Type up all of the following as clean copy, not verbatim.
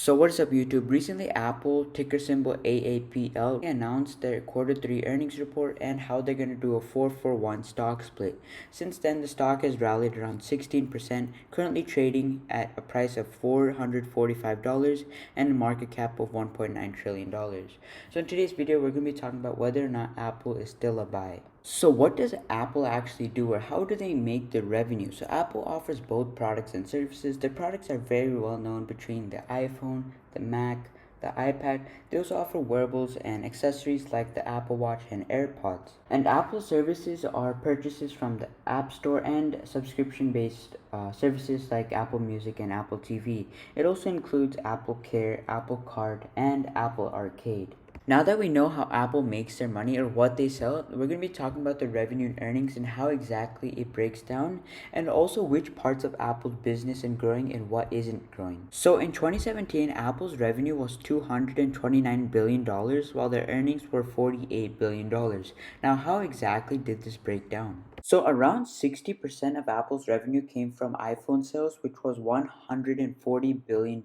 So what's up YouTube? Recently Apple, ticker symbol AAPL, announced their Q3 earnings report and how they're going to do a 4-for-1 stock split. Since then the stock has rallied around 16%, currently trading at a price of $445 and a market cap of $1.9 trillion. So in today's video we're going to be talking about whether or not Apple is still a buy. So what does Apple actually do, or how do they make the revenue? So Apple offers both products and services. Their products are very well known between the iPhone, the Mac, the iPad. They also offer wearables and accessories like the Apple Watch and AirPods. And Apple services are purchases from the App Store and subscription-based services like Apple Music and Apple TV. It also includes Apple Care, Apple Card, and Apple Arcade. Now that we know how Apple makes their money or what they sell, we're going to be talking about the revenue and earnings and how exactly it breaks down, and also which parts of Apple's business are growing and what isn't growing. So in 2017, Apple's revenue was $229 billion while their earnings were $48 billion. Now how exactly did this break down? So around 60% of Apple's revenue came from iPhone sales, which was $140 billion.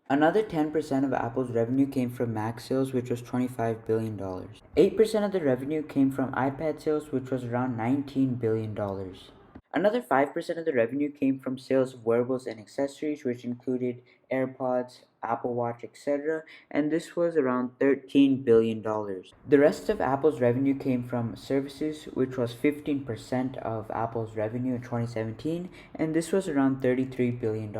Another 10% of Apple's revenue came from Mac sales, which was $25 billion. 8% of the revenue came from iPad sales, which was around $19 billion. Another 5% of the revenue came from sales of wearables and accessories, which included AirPods, Apple Watch, etc., and this was around $13 billion. The rest of Apple's revenue came from services, which was 15% of Apple's revenue in 2017, and this was around $33 billion.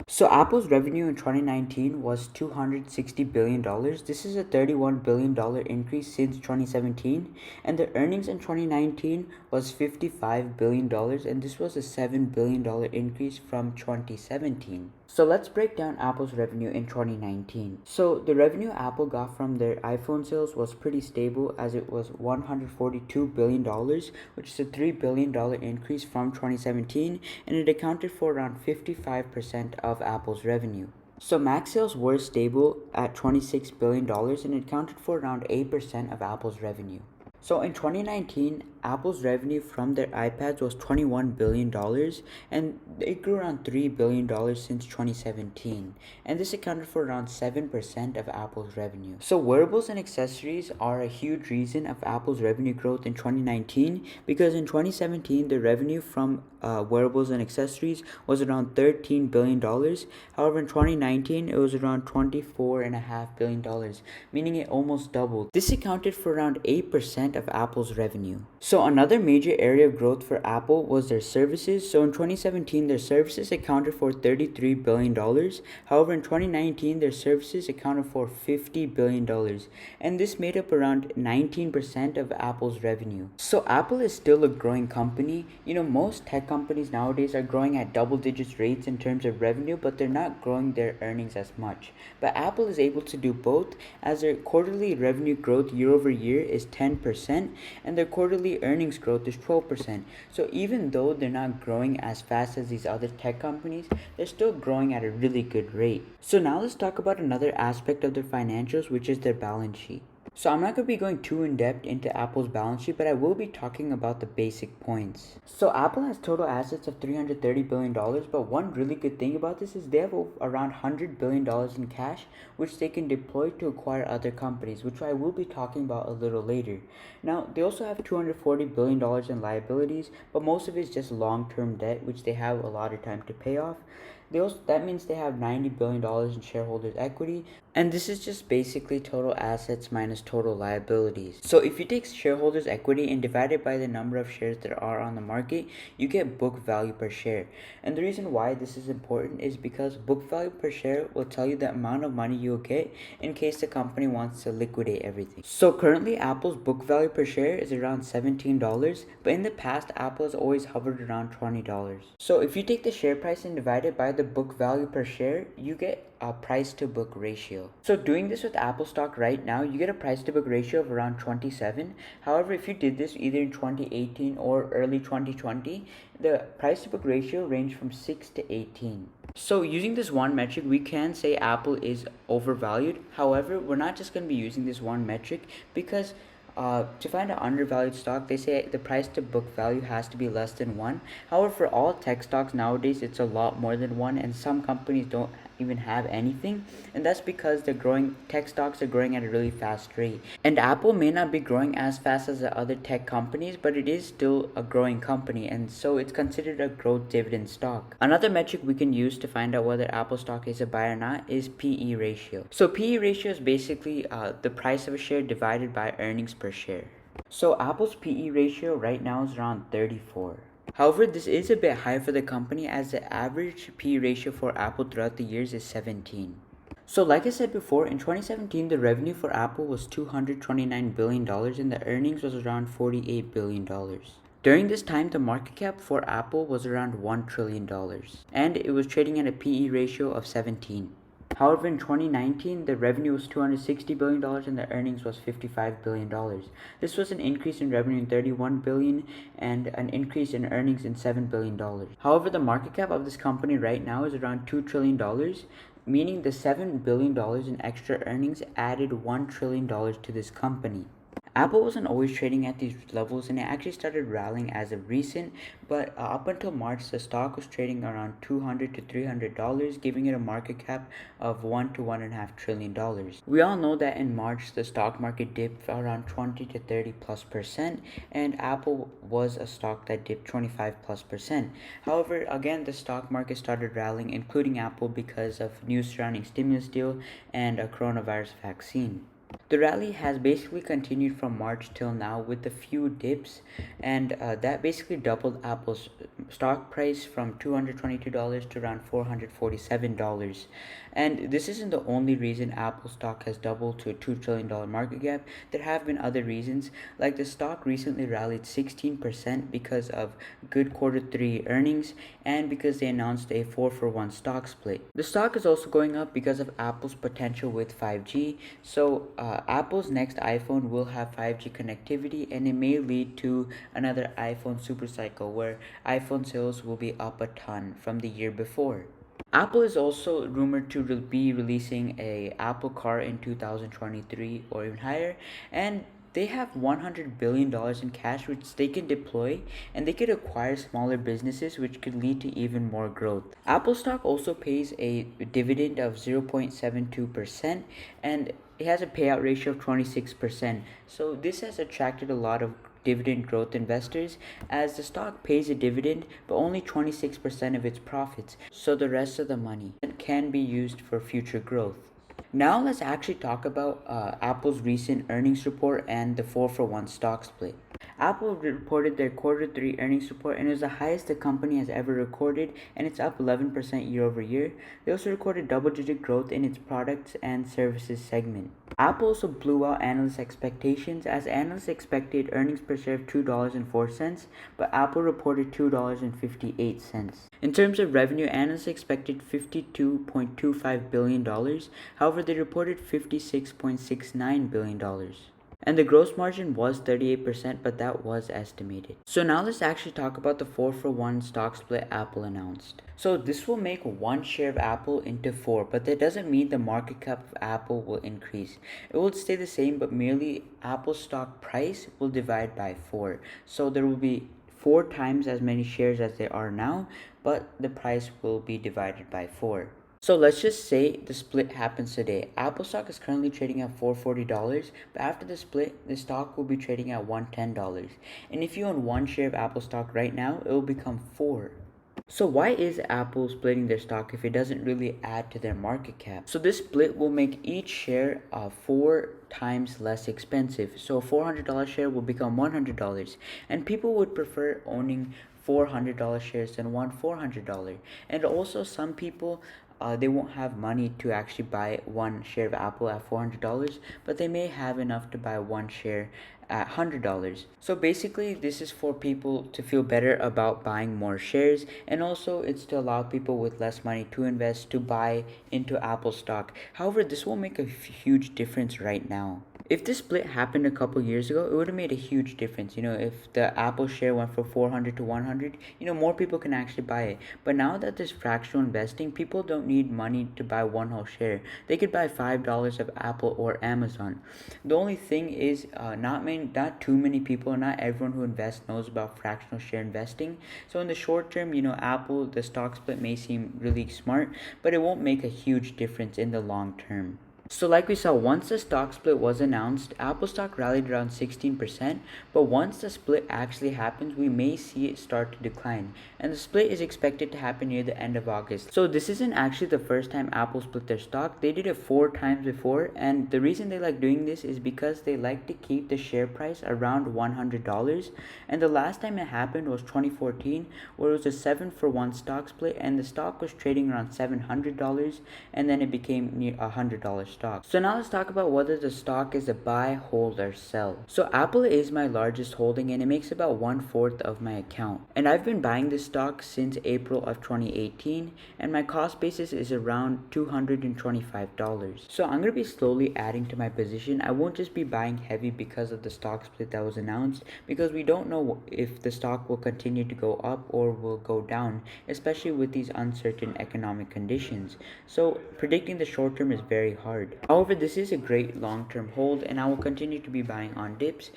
So Apple's revenue in 2019 was $260 billion. This is a $31 billion increase since 2017, and the earnings in 2019 was $55 billion, and this was a $7 billion increase from 2017. So let's break down Apple's revenue in 2019. So the revenue Apple got from their iPhone sales was pretty stable, as it was $142 billion, which is a $3 billion increase from 2017, and it accounted for around 55% of Apple's revenue. So Mac sales were stable at $26 billion, and it accounted for around 8% of Apple's revenue. So in 2019, Apple's revenue from their iPads was $21 billion, and it grew around $3 billion since 2017, and this accounted for around 7% of Apple's revenue. So wearables and accessories are a huge reason of Apple's revenue growth in 2019, because in 2017 the revenue from wearables and accessories was around $13 billion. However, in 2019 it was around $24.5 billion, meaning it almost doubled. This accounted for around 8% of Apple's revenue. So another major area of growth for Apple was their services. So in 2017 their services accounted for $33 billion. However, in 2019 their services accounted for $50 billion, and this made up around 19% of Apple's revenue. So Apple is still a growing company. Most tech companies nowadays are growing at double digits rates in terms of revenue, but they're not growing their earnings as much. But Apple is able to do both, as their quarterly revenue growth year over year is 10%, and their quarterly earnings growth is 12%. So even though they're not growing as fast as these other tech companies, they're still growing at a really good rate. So now let's talk about another aspect of their financials, which is their balance sheet. So I'm not going to be going too in depth into Apple's balance sheet, but I will be talking about the basic points. So Apple has total assets of $330 billion, but one really good thing about this is they have around $100 billion in cash, which they can deploy to acquire other companies, which I will be talking about a little later. Now, they also have $240 billion in liabilities, but most of it is just long-term debt, which they have a lot of time to pay off. That means they have $90 billion in shareholders' equity, and this is just basically total assets minus total liabilities. So if you take shareholders' equity and divide it by the number of shares that are on the market, you get book value per share. And the reason why this is important is because book value per share will tell you the amount of money you'll get in case the company wants to liquidate everything. So currently Apple's book value per share is around $17, but in the past Apple has always hovered around $20. So if you take the share price and divide it by the book value per share, you get a price to book ratio. So doing this with Apple stock right now, you get a price to book ratio of around 27. However, if you did this either in 2018 or early 2020, the price to book ratio ranged from 6 to 18. So using this one metric, we can say Apple is overvalued. However, we're not just going to be using this one metric, because To find an undervalued stock, they say the price to book value has to be less than 1. However, for all tech stocks nowadays, it's a lot more than 1, and some companies don't even have anything, and that's because tech stocks are growing at a really fast rate. And Apple may not be growing as fast as the other tech companies, but it is still a growing company, and so it's considered a growth dividend stock. Another metric we can use to find out whether Apple stock is a buy or not is PE ratio. So PE ratio is basically the price of a share divided by earnings per share. So Apple's PE ratio right now is around 34. However, this is a bit high for the company as the average P/E ratio for Apple throughout the years is 17. So like I said before, in 2017, the revenue for Apple was $229 billion and the earnings was around $48 billion. During this time, the market cap for Apple was around $1 trillion and it was trading at a PE ratio of 17. However, in 2019, the revenue was $260 billion and the earnings was $55 billion. This was an increase in revenue in $31 billion and an increase in earnings in $7 billion. However, the market cap of this company right now is around $2 trillion, meaning the $7 billion in extra earnings added $1 trillion to this company. Apple wasn't always trading at these levels and it actually started rallying as of recent, but up until March, the stock was trading around $200 to $300, giving it a market cap of $1 to $1.5 trillion. We all know that in March, the stock market dipped around 20 to 30+%, and Apple was a stock that dipped 25+%. However, again, the stock market started rallying, including Apple, because of news surrounding stimulus deal and a coronavirus vaccine. The rally has basically continued from March till now with a few dips, and that basically doubled Apple's stock price from $222 to around $447. And this isn't the only reason Apple stock has doubled to a $2 trillion market cap. There have been other reasons, like the stock recently rallied 16% because of good Q3 earnings and because they announced a 4-for-1 stock split. The stock is also going up because of Apple's potential with 5G. So Apple's next iPhone will have 5G connectivity and it may lead to another iPhone supercycle where iPhone sales will be up a ton from the year before. Apple is also rumored to be releasing a Apple Car in 2023 or even higher, and they have $100 billion in cash which they can deploy, and they could acquire smaller businesses which could lead to even more growth. Apple stock also pays a dividend of 0.72% and it has a payout ratio of 26%. So this has attracted a lot of dividend growth investors as the stock pays a dividend but only 26% of its profits, so the rest of the money can be used for future growth. Now let's actually talk about Apple's recent earnings report and the 4-for-1 stock split. Apple reported their Q3 earnings report and it was the highest the company has ever recorded, and it's up 11% year over year. They also recorded double-digit growth in its products and services segment. Apple also blew out analyst expectations as analysts expected earnings per share of $2.04, but Apple reported $2.58. In terms of revenue, analysts expected $52.25 billion, however they reported $56.69 billion. And the gross margin was 38%, but that was estimated. So now let's actually talk about the 4-for-1 stock split Apple announced. So this will make one share of Apple into 4, but that doesn't mean the market cap of Apple will increase. It will stay the same, but merely Apple's stock price will divide by 4. So there will be 4 times as many shares as there are now, but the price will be divided by 4. So let's just say the split happens today. Apple stock is currently trading at $440, but after the split, the stock will be trading at $110. And if you own one share of Apple stock right now, it will become 4. So why is Apple splitting their stock if it doesn't really add to their market cap? So this split will make each share 4 times less expensive. So a $400 share will become $100, and people would prefer owning $400 shares than one $400. And also some people they won't have money to actually buy one share of Apple at $400, but they may have enough to buy one share at $100. So basically this is for people to feel better about buying more shares, and also it's to allow people with less money to invest to buy into Apple stock. However, this will make a huge difference right now. If this split happened a couple years ago, it would have made a huge difference. If the Apple share went from 400 to 100, more people can actually buy it. But now that there's fractional investing, people don't need money to buy one whole share. They could buy $5 of Apple or Amazon. The only thing is, not too many people, not everyone who invests knows about fractional share investing. So in the short term, Apple, the stock split may seem really smart, but it won't make a huge difference in the long term. So like we saw, once the stock split was announced, Apple stock rallied around 16%, but once the split actually happens, we may see it start to decline. And the split is expected to happen near the end of August. So this isn't actually the first time Apple split their stock. They did it 4 times before, and the reason they like doing this is because they like to keep the share price around $100. And the last time it happened was 2014, where it was a 7-for-1 stock split, and the stock was trading around $700, and then it became near $100 stock. So now let's talk about whether the stock is a buy, hold, or sell. So Apple is my largest holding, and it makes about 1/4 of my account. And I've been buying this stock since April of 2018, and my cost basis is around $225. So I'm going to be slowly adding to my position. I won't just be buying heavy because of the stock split that was announced, because we don't know if the stock will continue to go up or will go down, especially with these uncertain economic conditions. So predicting the short term is very hard. However, this is a great long-term hold, and I will continue to be buying on dips.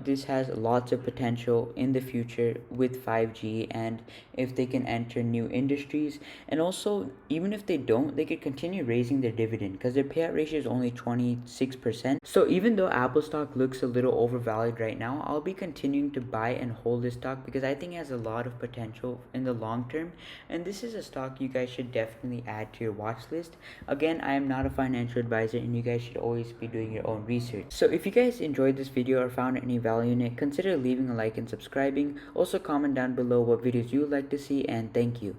This has lots of potential in the future with 5G, and if they can enter new industries, and also even if they don't, they could continue raising their dividend because their payout ratio is only 26%. So even though Apple stock looks a little overvalued right now, I'll be continuing to buy and hold this stock because I think it has a lot of potential in the long term, and this is a stock you guys should definitely add to your watch list. Again, I am not a financial advisor, and you guys should always be doing your own research. So if you guys enjoyed this video or found any value in it, consider leaving a like and subscribing. Also comment down below what videos you would like to see, and thank you.